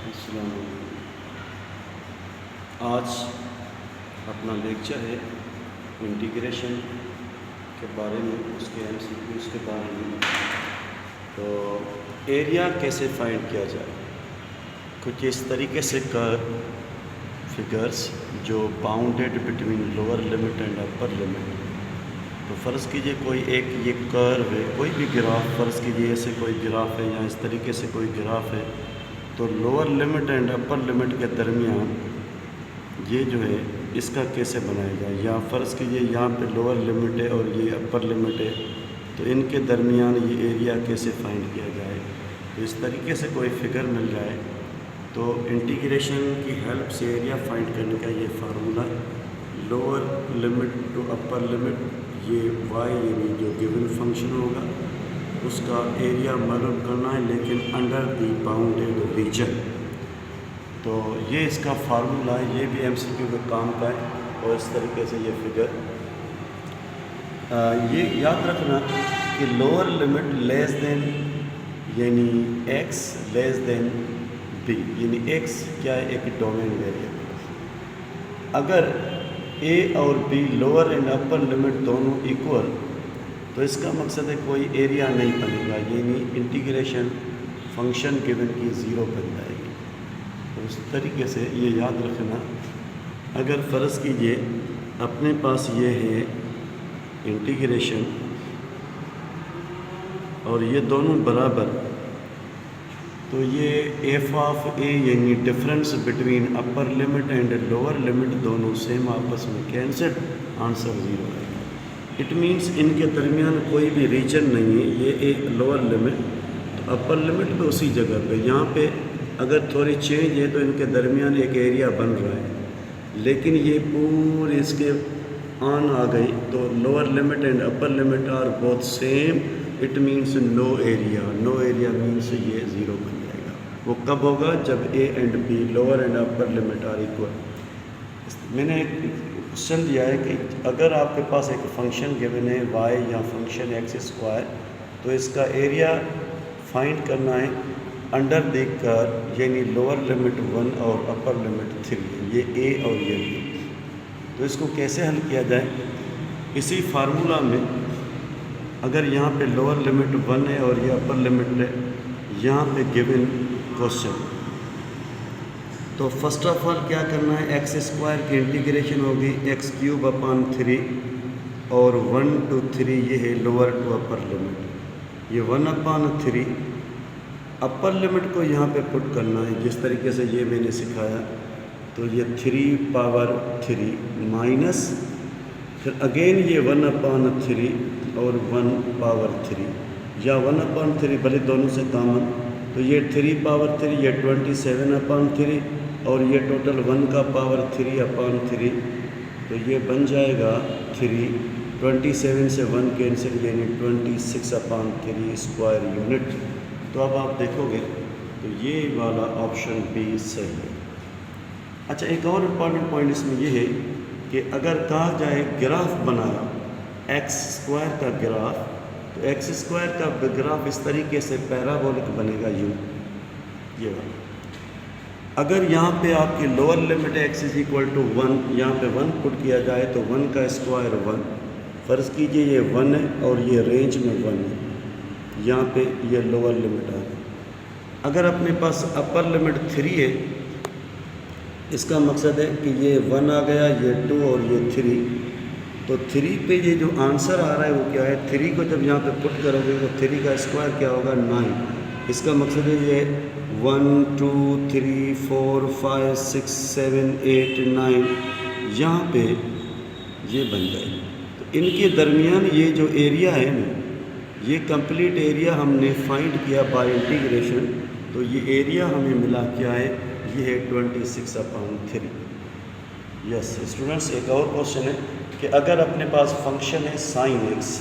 السلام علیکم۔ آج اپنا لیکچر ہے انٹیگریشن کے بارے میں، اس کے ایم سی کیوز کے بارے میں۔ تو ایریا کیسے فائنڈ کیا جائے، کچھ اس طریقے سے فگرس جو bounded between lower limit and upper limit. تو فرض کیجئے کوئی ایک یہ کرو ہے، کوئی بھی گراف، فرض کیجئے ایسے کوئی گراف ہے یا اس طریقے سے کوئی گراف ہے، تو lower limit and upper limit کے درمیان یہ جو ہے اس کا کیسے بنایا جائے، یا فرض کیجئے یہاں پہ لوور لمٹ ہے اور یہ اپر لمٹ ہے، تو ان کے درمیان یہ ایریا کیسے فائنڈ کیا جائے۔ تو اس طریقے سے کوئی فگر مل جائے تو انٹیگریشن کی ہیلپ سے ایریا فائنڈ کرنے کا یہ formula, lower limit to upper limit, یہ وائی یعنی جو گیون فنکشن ہوگا اس کا ایریا معلوم کرنا ہے، لیکن انڈر دی باؤنڈیڈ ریجن۔ تو یہ اس کا فارمولا ہے، یہ بھی ایم سی کیو کے کام کا ہے۔ اور اس طریقے سے یہ فگر یہ یاد رکھنا کہ لوور لمٹ لیس دین یعنی ایکس لیس دین بی، یعنی ایکس کیا ہے، ایک ڈومین ویریبل۔ اگر اے اور B lower and upper limit دونوں ایکول، تو اس کا مقصد ہے کوئی ایریا نہیں بنے گا، یعنی انٹیگریشن فنکشن گیون کی زیرو بن جائے گی۔ تو اس طریقے سے یہ یاد رکھنا، اگر فرض کیجئے اپنے پاس یہ ہے انٹیگریشن اور یہ دونوں برابر، تو یہ ایف آف اے یعنی difference between upper limit and lower limit دونوں سیم آپس میں کینسل، آنسر زیرو آئے گا۔ اٹ مینس ان کے درمیان کوئی بھی ریجن نہیں ہے، یہ ایک لوور لمٹ تو اپر لمٹ پہ اسی جگہ پہ، یہاں پہ اگر تھوڑی چینج ہے تو ان کے درمیان ایک ایریا بن رہا ہے، لیکن یہ پوری اس کے آن آ گئی تو lower limit and upper limit are both same, it means no area, no area means یہ زیرو بن جائے گا۔ وہ کب ہوگا؟ جب A and B lower and upper limit are equal. میں نے ایک کوشچن دیا ہے کہ اگر آپ کے پاس ایک فنکشن گیون ہے وائی یا فنکشن ایکس اسکوائر، تو اس کا ایریا فائنڈ کرنا ہے انڈر دی کرو، یعنی لوور لمٹ 1 اور اپر لمٹ 3، یہ اے اور یہ بی۔ تو اس کو کیسے حل کیا جائے؟ اسی فارمولا میں اگر یہاں پہ لوور لمٹ 1 ہے اور یہ اپر لمٹ ہے، یہاں پہ گیون کوشچن، تو فرسٹ آف آل کیا کرنا ہے، ایکس اسکوائر کی انٹیگریشن ہوگی ایکس کیوب اپان 3 اور 1 to 3 یہ ہے لوور ٹو اپر لمٹ، یہ 1 اپان 3 اپر لمٹ کو یہاں پہ پٹ کرنا ہے جس طریقے سے یہ میں نے سکھایا۔ تو یہ 3 پاور 3 مائنس، پھر اگین یہ 1 اپان 3 اور 1 پاور 3، یا 1 اپان 3 بھلے دونوں سے کامن، تو یہ 3 پاور 3 یہ 27 اپان 3 اور یہ ٹوٹل 1 کا پاور 3 اپان 3، تو یہ بن جائے گا 3، 27 سے 1 کینسل یعنی 26 اپان 3 اسکوائر یونٹ۔ تو اب آپ دیکھو گے تو یہ والا آپشن بھی صحیح ہے۔ اچھا، ایک اور امپورٹنٹ پوائنٹ اس میں یہ ہے کہ اگر کہا جائے گراف بنایا ایکس اسکوائر کا گراف، تو ایکس اسکوائر کا گراف اس طریقے سے پیرابولک بنے گا یوں، یہ والا۔ اگر یہاں پہ آپ کی lower limit x is equal to 1، یہاں پہ 1 پٹ کیا جائے تو 1 کا اسکوائر 1، فرض کیجئے یہ 1 ہے اور یہ رینج میں 1 ہے، یہاں پہ یہ لوور لمٹ آ گئی۔ اگر اپنے پاس اپر لمٹ 3 ہے، اس کا مقصد ہے کہ یہ 1 آ گیا، یہ 2 اور یہ 3، تو 3 پہ یہ جو آنسر آ رہا ہے وہ کیا ہے، 3 کو جب یہاں پہ پٹ کرو گے تو 3 کا اسکوائر کیا ہوگا 9، اس کا مقصد ہے یہ 1 2 3 4 5 6 7 8 9 یہاں پہ یہ بن جائے گی۔ تو ان کے درمیان یہ جو ایریا ہے نا، یہ کمپلیٹ ایریا ہم نے فائنڈ کیا بائی انٹیگریشن، تو یہ ایریا ہمیں ملا کیا ہے، یہ ہے 26 اپان 3۔ یس اسٹوڈنٹس، ایک اور کوشچن ہے کہ اگر اپنے پاس فنکشن ہے سائن ایکس،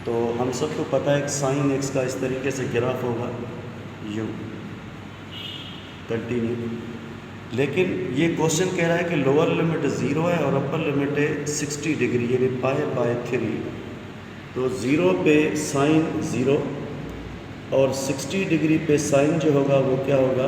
تو ہم سب کو پتہ ہے کہ سائن ایکس کا اس طریقے سے گراف ہوگا یوں کنٹینیو، لیکن یہ کوشچن کہہ رہا ہے کہ لوور لمٹ 0 ہے اور اپر لمٹ ہے 60 ڈگری یعنی π/3، تو 0 پہ سائن 0 اور 60 ڈگری پہ سائن جو ہوگا وہ کیا ہوگا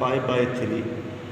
π/3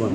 1।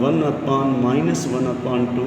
1/-1/2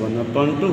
1/2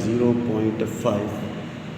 0.5,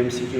MCQ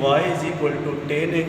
y = 10x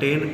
10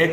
x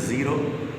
0,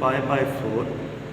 π/4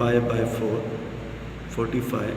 π/4 45।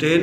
10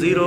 0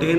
10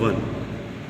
1।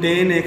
10x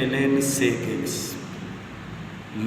ln sec x,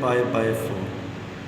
π/4।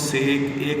sec x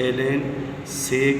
ln sec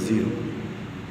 0।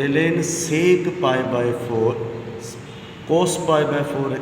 ln sec π/4 cos π/4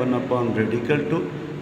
1/2,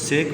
sec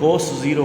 cos 0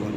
1।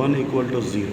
1 = 0।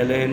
ln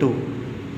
2।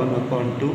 1/2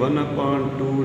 1/2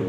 2,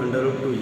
√2